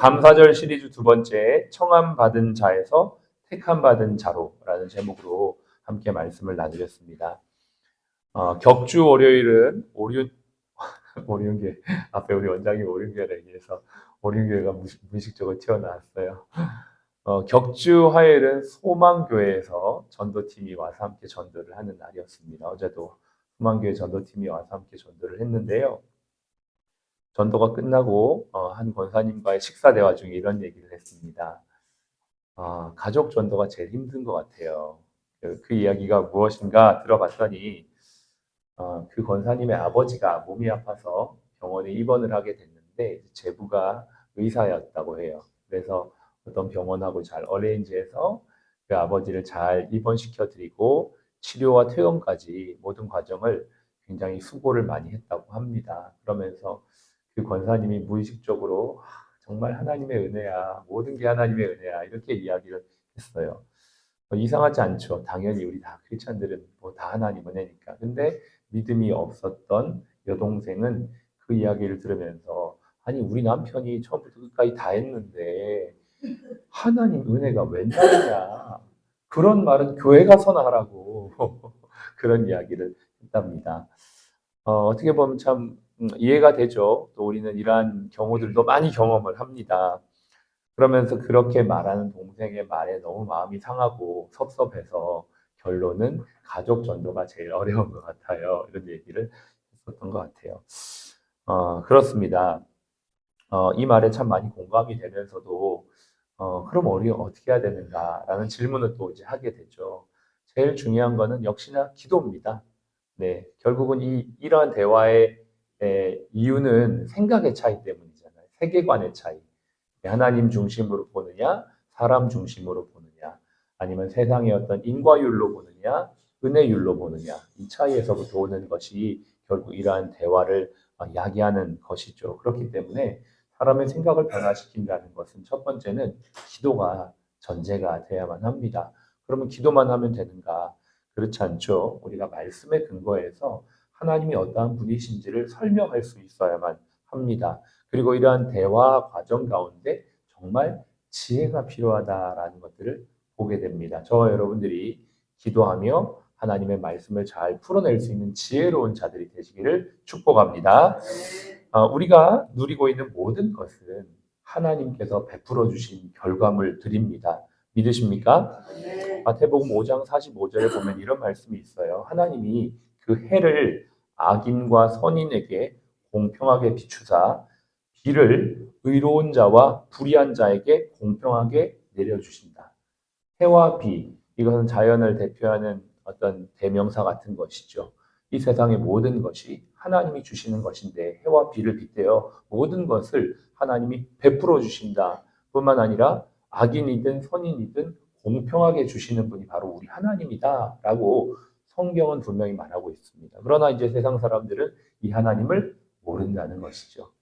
감사절 시리즈 두 번째 청함 받은 자에서 택함 받은 자로라는 제목으로 함께 말씀을 나누겠습니다. 격주 월요일은 오륜교회 앞에 우리 원장이 오륜교회라 얘기해서 오륜교회가 무의식적으로 튀어나왔어요. 격주 화요일은 소망교회에서 전도팀이 와서 함께 전도를 하는 날이었습니다. 어제도 소망교회 전도팀이 와서 함께 전도를 했는데요. 전도가 끝나고 한 권사님과의 식사 대화 중에 이런 얘기를 했습니다. 가족 전도가 제일 힘든 것 같아요. 그 이야기가 무엇인가 들어봤더니 그 권사님의 아버지가 몸이 아파서 병원에 입원을 하게 됐는데 제부가 의사였다고 해요. 그래서 어떤 병원하고 잘 어레인지해서 그 아버지를 잘 입원시켜드리고 치료와 퇴원까지 모든 과정을 굉장히 수고를 많이 했다고 합니다. 그러면서 그 권사님이 무의식적으로 정말 하나님의 은혜야, 모든 게 하나님의 은혜야 이렇게 이야기를 했어요. 이상하지 않죠. 당연히 우리 다 크리스찬들은 뭐 다 하나님 은혜니까. 근데 믿음이 없었던 여동생은 그 이야기를 들으면서 아니 우리 남편이 처음부터 끝까지 다 했는데 하나님 은혜가 웬일이냐. 그런 말은 교회 가서나 하라고 그런 이야기를 했답니다. 어떻게 보면 참 이해가 되죠. 또 우리는 이러한 경우들도 많이 경험을 합니다. 그러면서 그렇게 말하는 동생의 말에 너무 마음이 상하고 섭섭해서 결론은 가족 전도가 제일 어려운 것 같아요. 이런 얘기를 했었던 것 같아요. 그렇습니다. 이 말에 참 많이 공감이 되면서도 그럼 우리 어떻게 해야 되는가라는 질문을 또 이제 하게 되죠. 제일 중요한 거는 역시나 기도입니다. 네, 결국은 이러한 대화의 이유는 생각의 차이 때문이잖아요. 세계관의 차이. 하나님 중심으로 보느냐, 사람 중심으로 보느냐, 아니면 세상의 어떤 인과율로 보느냐, 은혜율로 보느냐, 이 차이에서부터 오는 것이 결국 이러한 대화를 야기하는 것이죠. 그렇기 때문에 사람의 생각을 변화시킨다는 것은 첫 번째는 기도가 전제가 돼야만 합니다. 그러면 기도만 하면 되는가? 그렇지 않죠. 우리가 말씀에 근거해서 하나님이 어떠한 분이신지를 설명할 수 있어야만 합니다. 그리고 이러한 대화 과정 가운데 정말 지혜가 필요하다라는 것들을 보게 됩니다. 저와 여러분들이 기도하며 하나님의 말씀을 잘 풀어낼 수 있는 지혜로운 자들이 되시기를 축복합니다. 우리가 누리고 있는 모든 것은 하나님께서 베풀어 주신 결과물들입니다. 믿으십니까? 마태복음 5장 45절에 보면 이런 말씀이 있어요. 하나님이 그 해를 악인과 선인에게 공평하게 비추사 비를 의로운 자와 불의한 자에게 공평하게 내려주신다. 해와 비, 이것은 자연을 대표하는 어떤 대명사 같은 것이죠. 이 세상의 모든 것이 하나님이 주시는 것인데 해와 비를 빗대어 모든 것을 하나님이 베풀어 주신다. 뿐만 아니라 악인이든 선인이든 공평하게 주시는 분이 바로 우리 하나님이다라고 성경은 분명히 말하고 있습니다. 그러나 이제 세상 사람들은 이 하나님을 모른다는 것이죠.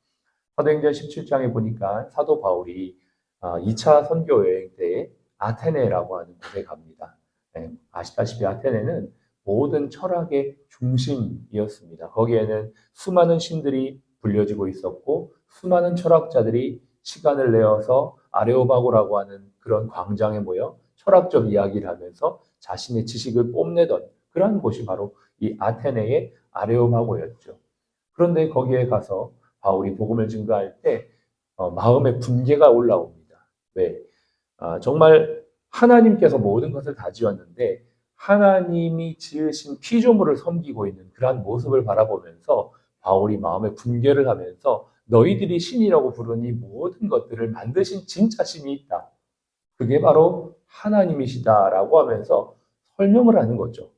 사도행전 17장에 보니까 사도 바울이 2차 선교 여행 때 아테네라고 하는 곳에 갑니다. 네, 아시다시피 아테네는 모든 철학의 중심이었습니다. 거기에는 수많은 신들이 불려지고 있었고 수많은 철학자들이 시간을 내어서 아레오바고라고 하는 그런 광장에 모여 철학적 이야기를 하면서 자신의 지식을 뽐내던 그러한 곳이 바로 이 아테네의 아레오바고였죠. 그런데 거기에 가서 바울이 복음을 증거할 때 마음의 분개가 올라옵니다. 왜? 정말 하나님께서 모든 것을 다 지었는데 하나님이 지으신 피조물을 섬기고 있는 그러한 모습을 바라보면서 바울이 마음의 분개를 하면서 너희들이 신이라고 부르니 모든 것들을 만드신 진짜 신이 있다. 그게 바로 하나님이시다라고 하면서 설명을 하는 거죠.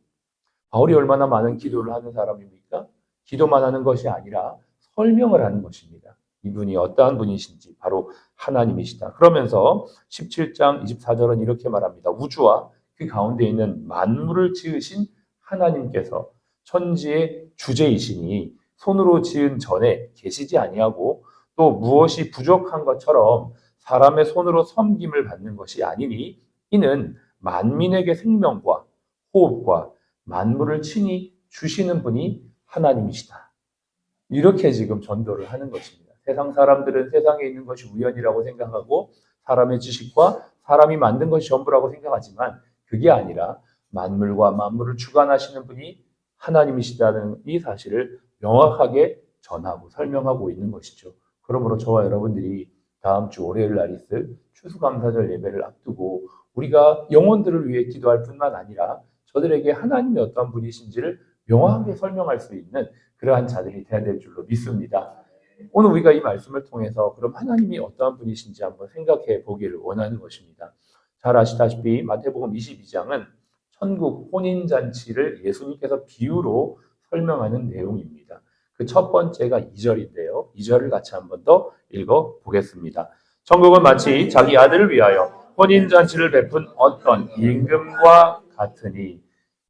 바울이 얼마나 많은 기도를 하는 사람입니까? 기도만 하는 것이 아니라 설명을 하는 것입니다. 이분이 어떠한 분이신지 바로 하나님이시다. 그러면서 17장 24절은 이렇게 말합니다. 우주와 그 가운데 있는 만물을 지으신 하나님께서 천지의 주제이시니 손으로 지은 전에 계시지 아니하고 또 무엇이 부족한 것처럼 사람의 손으로 섬김을 받는 것이 아니니 이는 만민에게 생명과 호흡과 만물을 친히 주시는 분이 하나님이시다. 이렇게 지금 전도를 하는 것입니다. 세상 사람들은 세상에 있는 것이 우연이라고 생각하고 사람의 지식과 사람이 만든 것이 전부라고 생각하지만 그게 아니라 만물과 만물을 주관하시는 분이 하나님이시다는 이 사실을 명확하게 전하고 설명하고 있는 것이죠. 그러므로 저와 여러분들이 다음 주 월요일 날 있을 추수감사절 예배를 앞두고 우리가 영혼들을 위해 기도할 뿐만 아니라 저들에게 하나님이 어떤 분이신지를 명확하게 설명할 수 있는 그러한 자들이 되어야 될 줄로 믿습니다. 오늘 우리가 이 말씀을 통해서 그럼 하나님이 어떠한 분이신지 한번 생각해 보기를 원하는 것입니다. 잘 아시다시피 마태복음 22장은 천국 혼인잔치를 예수님께서 비유로 설명하는 내용입니다. 그 첫 번째가 2절인데요. 2절을 같이 한번 더 읽어 보겠습니다. 천국은 마치 자기 아들을 위하여 혼인잔치를 베푼 어떤 임금과 같으니.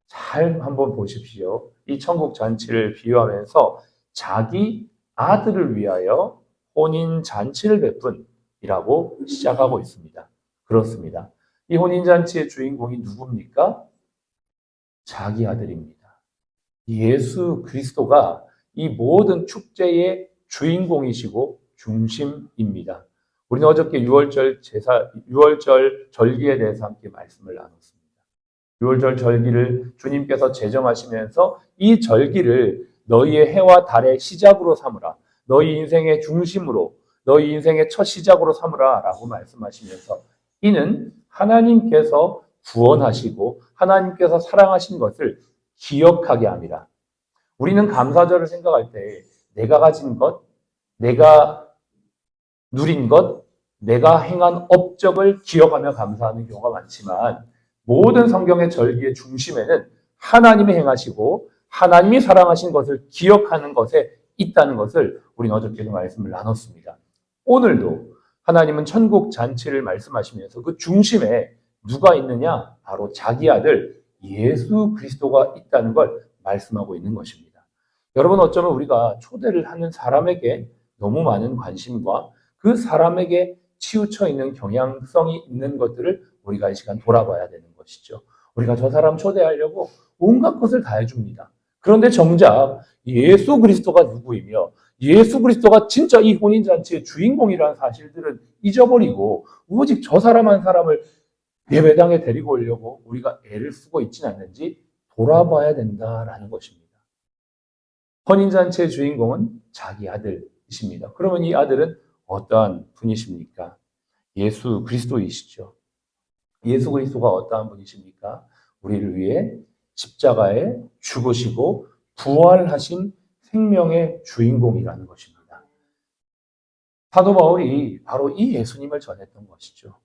잘 한번 보십시오. 이 천국 잔치를 비유하면서 자기 아들을 위하여 혼인잔치를 베푼이라고 시작하고 있습니다. 그렇습니다. 이 혼인잔치의 주인공이 누굽니까? 자기 아들입니다. 예수 그리스도가 이 모든 축제의 주인공이시고 중심입니다. 우리는 어저께 6월절 절기에 대해서 함께 말씀을 나눴습니다. 6월절 절기를 주님께서 제정하시면서 이 절기를 너희의 해와 달의 시작으로 삼으라. 너희 인생의 중심으로, 너희 인생의 첫 시작으로 삼으라 라고 말씀하시면서 이는 하나님께서 구원하시고 하나님께서 사랑하신 것을 기억하게 함이라. 우리는 감사절을 생각할 때 내가 가진 것, 내가 누린 것, 내가 행한 업적을 기억하며 감사하는 경우가 많지만 모든 성경의 절기의 중심에는 하나님이 행하시고 하나님이 사랑하신 것을 기억하는 것에 있다는 것을 우리는 어저께도 말씀을 나눴습니다. 오늘도 하나님은 천국 잔치를 말씀하시면서 그 중심에 누가 있느냐? 바로 자기 아들 예수 그리스도가 있다는 걸 말씀하고 있는 것입니다. 여러분 어쩌면 우리가 초대를 하는 사람에게 너무 많은 관심과 그 사람에게 치우쳐 있는 경향성이 있는 것들을 우리가 이 시간 돌아봐야 되는 것이죠. 우리가 저 사람 초대하려고 온갖 것을 다 해줍니다. 그런데 정작 예수 그리스도가 누구이며 예수 그리스도가 진짜 이 혼인잔치의 주인공이라는 사실들은 잊어버리고 오직 저 사람 한 사람을 예배당에 데리고 오려고 우리가 애를 쓰고 있지는 않는지 돌아봐야 된다라는 것입니다. 혼인잔치의 주인공은 자기 아들이십니다. 그러면 이 아들은 어떠한 분이십니까? 예수 그리스도이시죠. 예수 그리스도가 어떠한 분이십니까? 우리를 위해 십자가에 죽으시고 부활하신 생명의 주인공이라는 것입니다. 사도 바울이 바로 이 예수님을 전했던 것이죠.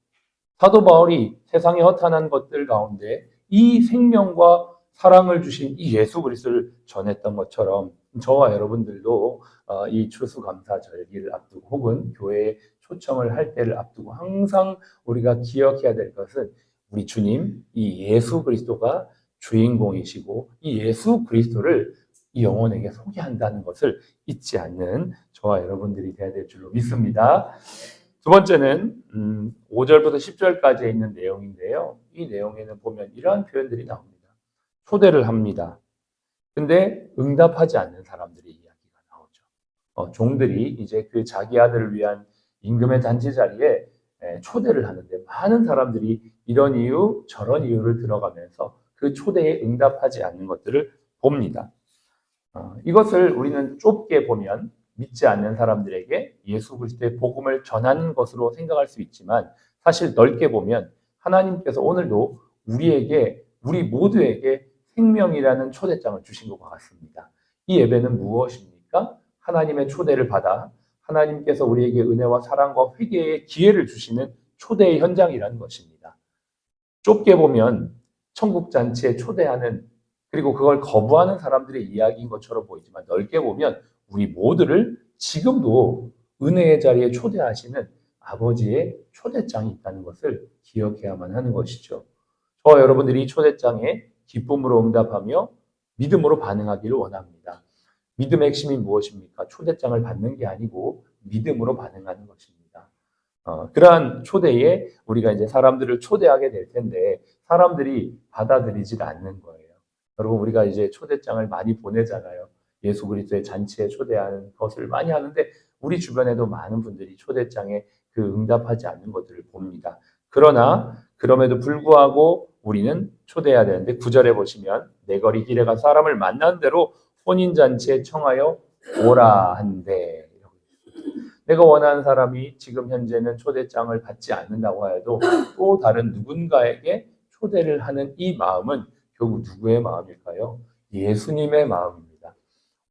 사도 바울이 세상의 허탄한 것들 가운데 이 생명과 사랑을 주신 이 예수 그리스도를 전했던 것처럼 저와 여러분들도 이 추수감사절기를 앞두고 혹은 교회에 초청을 할 때를 앞두고 항상 우리가 기억해야 될 것은 우리 주님 이 예수 그리스도가 주인공이시고 이 예수 그리스도를 이 영혼에게 소개한다는 것을 잊지 않는 저와 여러분들이 되어야 될 줄로 믿습니다. 두 번째는 5절부터 10절까지에 있는 내용인데요. 이 내용에는 보면 이러한 표현들이 나옵니다. 초대를 합니다. 근데 응답하지 않는 사람들의 이야기가 나오죠. 종들이 이제 그 자기 아들을 위한 임금의 잔치 자리에 초대를 하는데 많은 사람들이 이런 이유 저런 이유를 들어가면서 그 초대에 응답하지 않는 것들을 봅니다. 이것을 우리는 좁게 보면 믿지 않는 사람들에게 예수 그리스도의 복음을 전하는 것으로 생각할 수 있지만 사실 넓게 보면 하나님께서 오늘도 우리 모두에게 생명이라는 초대장을 주신 것과 같습니다. 이 예배는 무엇입니까? 하나님의 초대를 받아 하나님께서 우리에게 은혜와 사랑과 회개의 기회를 주시는 초대의 현장이라는 것입니다. 좁게 보면 천국잔치에 초대하는 그리고 그걸 거부하는 사람들의 이야기인 것처럼 보이지만 넓게 보면 우리 모두를 지금도 은혜의 자리에 초대하시는 아버지의 초대장이 있다는 것을 기억해야만 하는 것이죠. 저와 여러분들이 이 초대장에 기쁨으로 응답하며 믿음으로 반응하기를 원합니다. 믿음의 핵심이 무엇입니까? 초대장을 받는 게 아니고 믿음으로 반응하는 것입니다. 그러한 초대에 우리가 이제 사람들을 초대하게 될 텐데 사람들이 받아들이질 않는 거예요. 여러분 우리가 이제 초대장을 많이 보내잖아요. 예수 그리스도의 잔치에 초대하는 것을 많이 하는데 우리 주변에도 많은 분들이 초대장에 그 응답하지 않는 것들을 봅니다. 그러나 그럼에도 불구하고 우리는 초대해야 되는데 9절에 보시면 내 거리 길에 가 사람을 만난 대로 혼인잔치에 청하여 오라 한대. 내가 원하는 사람이 지금 현재는 초대장을 받지 않는다고 해도 또 다른 누군가에게 초대를 하는 이 마음은 결국 누구의 마음일까요? 예수님의 마음입니다.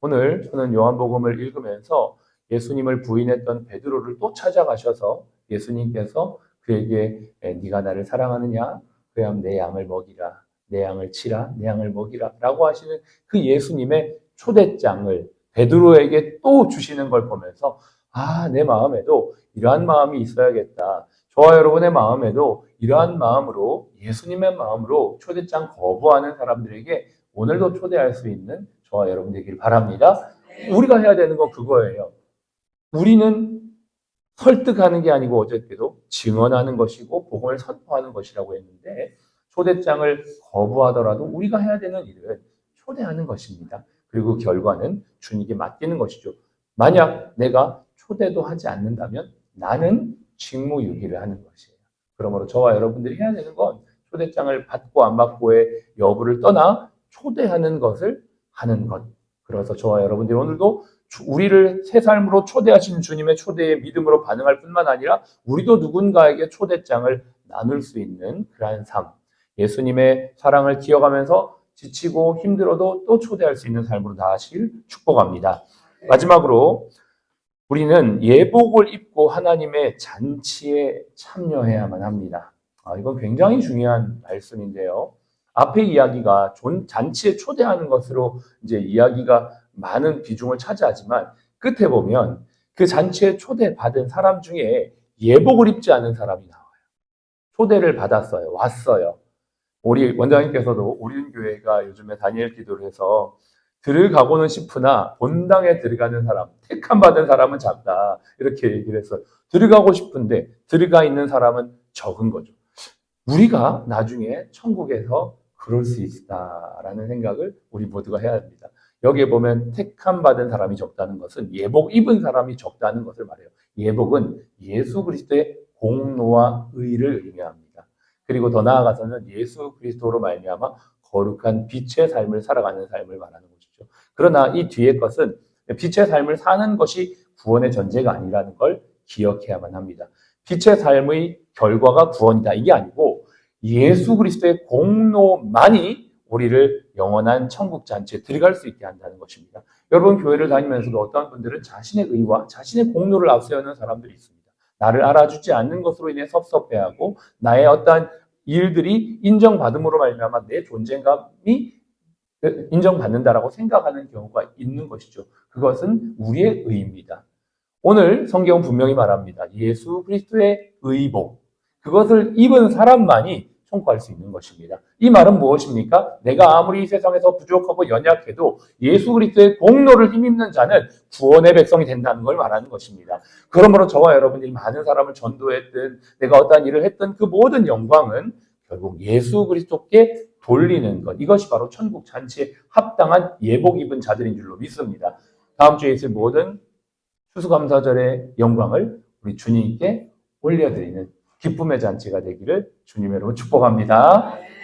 오늘 저는 요한복음을 읽으면서 예수님을 부인했던 베드로를 또 찾아가셔서 예수님께서 그에게 네가 나를 사랑하느냐? 그럼 내 양을 먹이라. 내 양을 치라. 내 양을 먹이라. 라고 하시는 그 예수님의 초대장을 베드로에게 또 주시는 걸 보면서 내 마음에도 이러한 마음이 있어야겠다. 저와 여러분의 마음에도 이러한 마음으로 예수님의 마음으로 초대장 거부하는 사람들에게 오늘도 초대할 수 있는 저와 여러분 되길 바랍니다. 우리가 해야 되는 건 그거예요. 우리는 설득하는 게 아니고 어저께도 증언하는 것이고 복음을 선포하는 것이라고 했는데 초대장을 거부하더라도 우리가 해야 되는 일은 초대하는 것입니다. 그리고 결과는 주님께 맡기는 것이죠. 만약 내가 초대도 하지 않는다면 나는 직무유기를 하는 것이에요. 그러므로 저와 여러분들이 해야 되는 건 초대장을 받고 안 받고의 여부를 떠나 초대하는 것을 하는 것. 그래서 저와 여러분들이 오늘도 우리를 새 삶으로 초대하신 주님의 초대에 믿음으로 반응할 뿐만 아니라 우리도 누군가에게 초대장을 나눌 수 있는 그러한 삶. 예수님의 사랑을 기억하면서 지치고 힘들어도 또 초대할 수 있는 삶으로 나아가시길 축복합니다. 마지막으로 우리는 예복을 입고 하나님의 잔치에 참여해야만 합니다. 이건 굉장히 중요한 말씀인데요. 앞의 이야기가 잔치에 초대하는 것으로 이제 이야기가 많은 비중을 차지하지만 끝에 보면 그 잔치에 초대받은 사람 중에 예복을 입지 않은 사람이 나와요. 초대를 받았어요. 왔어요. 우리 원장님께서도 우리교회가 요즘에 다니엘 기도를 해서 들어가고는 싶으나 본당에 들어가는 사람, 택함 받은 사람은 작다. 이렇게 얘기를 했어요. 들어가고 싶은데 들어가 있는 사람은 적은 거죠. 우리가 나중에 천국에서 그럴 수 있다라는 생각을 우리 모두가 해야 합니다. 여기에 보면 택함 받은 사람이 적다는 것은 예복 입은 사람이 적다는 것을 말해요. 예복은 예수 그리스도의 공로와 의를 의미합니다. 그리고 더 나아가서는 예수 그리스도로 말미암아 거룩한 빛의 삶을 살아가는 삶을 말하는 것이죠. 그러나 이 뒤의 것은 빛의 삶을 사는 것이 구원의 전제가 아니라는 걸 기억해야만 합니다. 빛의 삶의 결과가 구원이다. 이게 아니고 예수 그리스도의 공로만이 우리를 영원한 천국 잔치에 들어갈 수 있게 한다는 것입니다. 여러분 교회를 다니면서도 어떤 분들은 자신의 의와 자신의 공로를 앞세우는 사람들이 있습니다. 나를 알아주지 않는 것으로 인해 섭섭해하고 나의 어떠한 일들이 인정받음으로 말미암아 내 존재감이 인정받는다라고 생각하는 경우가 있는 것이죠. 그것은 우리의 의입니다. 오늘 성경은 분명히 말합니다. 예수 그리스도의 의복, 그것을 입은 사람만이 통과할 수 있는 것입니다. 이 말은 무엇입니까? 내가 아무리 이 세상에서 부족하고 연약해도 예수 그리스도의 공로를 힘입는 자는 구원의 백성이 된다는 걸 말하는 것입니다. 그러므로 저와 여러분들이 많은 사람을 전도했든 내가 어떠한 일을 했든 그 모든 영광은 결국 예수 그리스도께 돌리는 것. 이것이 바로 천국 잔치에 합당한 예복 입은 자들인 줄로 믿습니다. 다음 주에 있을 모든 추수감사절의 영광을 우리 주님께 올려드리는 기쁨의 잔치가 되기를 주님의 이름으로 축복합니다.